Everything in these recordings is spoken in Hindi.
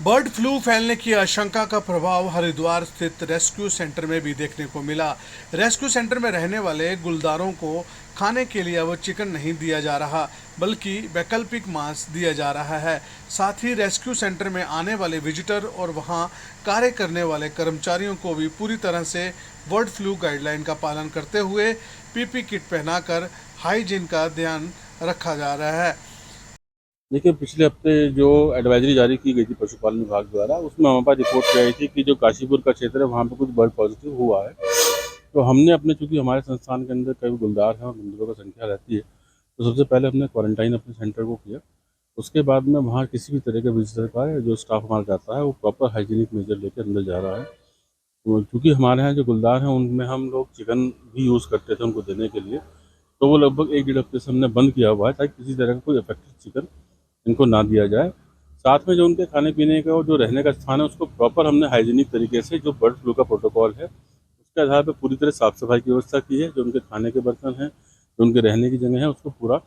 बर्ड फ्लू फैलने की आशंका का प्रभाव हरिद्वार स्थित रेस्क्यू सेंटर में भी देखने को मिला। रेस्क्यू सेंटर में रहने वाले गुलदारों को खाने के लिए अब चिकन नहीं दिया जा रहा, बल्कि वैकल्पिक मांस दिया जा रहा है। साथ ही रेस्क्यू सेंटर में आने वाले विजिटर और वहां कार्य करने वाले कर्मचारियों को भी पूरी तरह से बर्ड फ्लू गाइडलाइन का पालन करते हुए पीपी किट पहनाकर हाइजीन का ध्यान रखा जा रहा है। देखिए, पिछले हफ्ते जो एडवाइजरी जारी की गई थी पशुपालन विभाग द्वारा, उसमें हमारे पास रिपोर्ट आई थी कि जो काशीपुर का क्षेत्र है वहाँ पे कुछ बर्ड पॉजिटिव हुआ है। तो हमने अपने, चूंकि हमारे संस्थान के अंदर कई गुलदार हैं और गुलदारों की संख्या रहती है, तो सबसे पहले हमने क्वारंटाइन अपने सेंटर को किया। उसके बाद में वहाँ किसी भी तरह के विजिटर का जो स्टाफ हमारा जाता है वो प्रॉपर हाइजीनिक मेजर लेकर अंदर जा रहा है। तो चूँकि हमारे यहाँ जो गुलदार हैं उनमें हम लोग चिकन भी यूज़ करते थे उनको देने के लिए, तो वो लगभग 1-1.5 हफ्ते से हमने बंद किया हुआ है ताकि किसी तरह का कोई इफेक्टेड चिकन इनको ना दिया जाए। साथ में जो उनके खाने पीने का और जो रहने का स्थान है उसको प्रॉपर हमने हाइजीनिक तरीके से, जो बर्ड फ्लू का प्रोटोकॉल है उसके आधार पर पूरी तरह साफ़ सफाई की व्यवस्था की है। जो उनके खाने के बर्तन हैं, जो उनके रहने की जगह है, उसको पूरा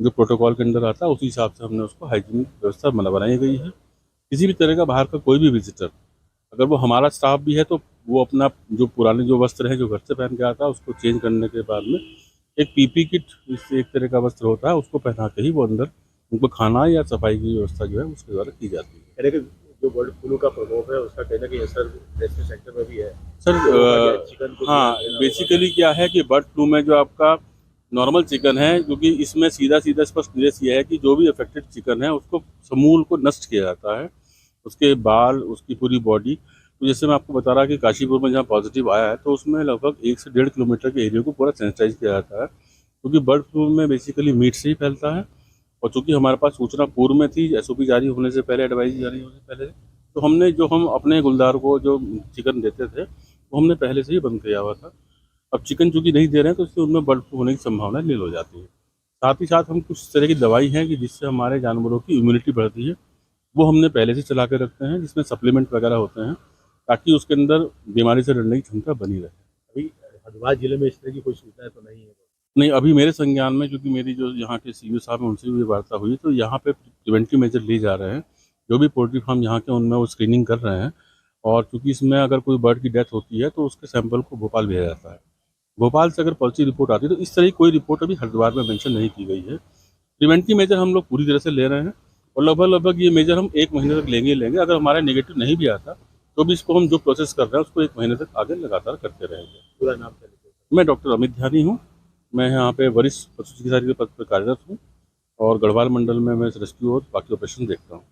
जो प्रोटोकॉल के अंदर आता है उसी हिसाब से हमने उसको हाइजीनिक व्यवस्था बनाई गई है। किसी भी तरह का बाहर का कोई भी विजिटर, अगर वो हमारा स्टाफ भी है, तो वो अपना जो पुराने जो वस्त्र हैं जो घर से पहन के आता है उसको चेंज करने के बाद में एक पीपी किट, जिससे एक तरह का वस्त्र होता है, उसको पहना के ही वो अंदर उनको खाना या सफाई की व्यवस्था जो है उसके द्वारा की जाती है। यानी कि जो बर्ड फ्लू का प्रकोप है उसका कहीं ना कहीं असर रेस्क्यू सेक्टर में भी है। सर, चिकन को हाँ, बेसिकली क्या है कि बर्ड फ्लू में जो आपका नॉर्मल चिकन है, क्योंकि इसमें सीधा सीधा स्पष्ट निर्देश ये है कि जो भी अफेक्टेड चिकन है उसको समूल को नष्ट किया जाता है, उसके बाल, उसकी पूरी बॉडी। तो जैसे मैं आपको बता रहा कि काशीपुर में जहाँ पॉजिटिव आया है, तो उसमें लगभग 1 से 1.5 किलोमीटर के एरिया को पूरा सैनिटाइज किया जाता है, क्योंकि बर्ड फ्लू में बेसिकली मीट से ही फैलता है। और चूंकि हमारे पास सूचना पूर्व में थी, एसओपी जारी होने से पहले, एडवाइजरी जारी होने से पहले, तो हमने जो हम अपने गुलदार को जो चिकन देते थे वो हमने पहले से ही बंद किया हुआ था। अब चिकन चूंकि नहीं दे रहे हैं तो इससे उनमें बर्ड फ्लू होने की संभावना नील हो जाती है। साथ ही साथ हम कुछ तरह की दवाई हैं कि जिससे हमारे जानवरों की इम्यूनिटी बढ़ती है, वो हमने पहले से चला के रखते हैं, जिसमें सप्लीमेंट वगैरह होते हैं, ताकि उसके अंदर बीमारी से लड़ने की क्षमता बनी रहे। अभी हरिद्वार जिले में इस तरह की कोई सुविधा तो नहीं है। नहीं, अभी मेरे संज्ञान में, क्योंकि मेरी जो यहाँ के सीईओ साहब हैं उनसे भी वार्ता हुई, तो यहाँ पे प्रिवेंटिव मेजर लिए जा रहे हैं। जो भी पोल्ट्री फार्म यहाँ के, उनमें वो स्क्रीनिंग कर रहे हैं। और चूंकि इसमें अगर कोई बर्ड की डेथ होती है तो उसके सैंपल को भोपाल भेजा जाता है। भोपाल से अगर पॉजिटिव रिपोर्ट आती है तो इस तरह की कोई रिपोर्ट अभी हरिद्वार में मेंशन नहीं की गई है। प्रिवेंटिव मेजर हम लोग पूरी तरह से ले रहे हैं, और लगभग लगभग ये मेजर हम 1 महीने तक लेंगे ही लेंगे। अगर हमारा नेगेटिव नहीं भी आता तो भी इसको हम जो प्रोसेस कर रहे हैं उसको 1 महीने तक आगे लगातार करते रहेंगे। पूरा नाम क्या लिखे? मैं डॉक्टर अमित ध्यानी हूँ। मैं यहाँ पे वरिष्ठ पशु चिकित्साधिकारी के पद पर कार्यरत हूँ, और गढ़वाल मंडल में मैं रेस्क्यू और बाकी ऑपरेशन देखता हूँ।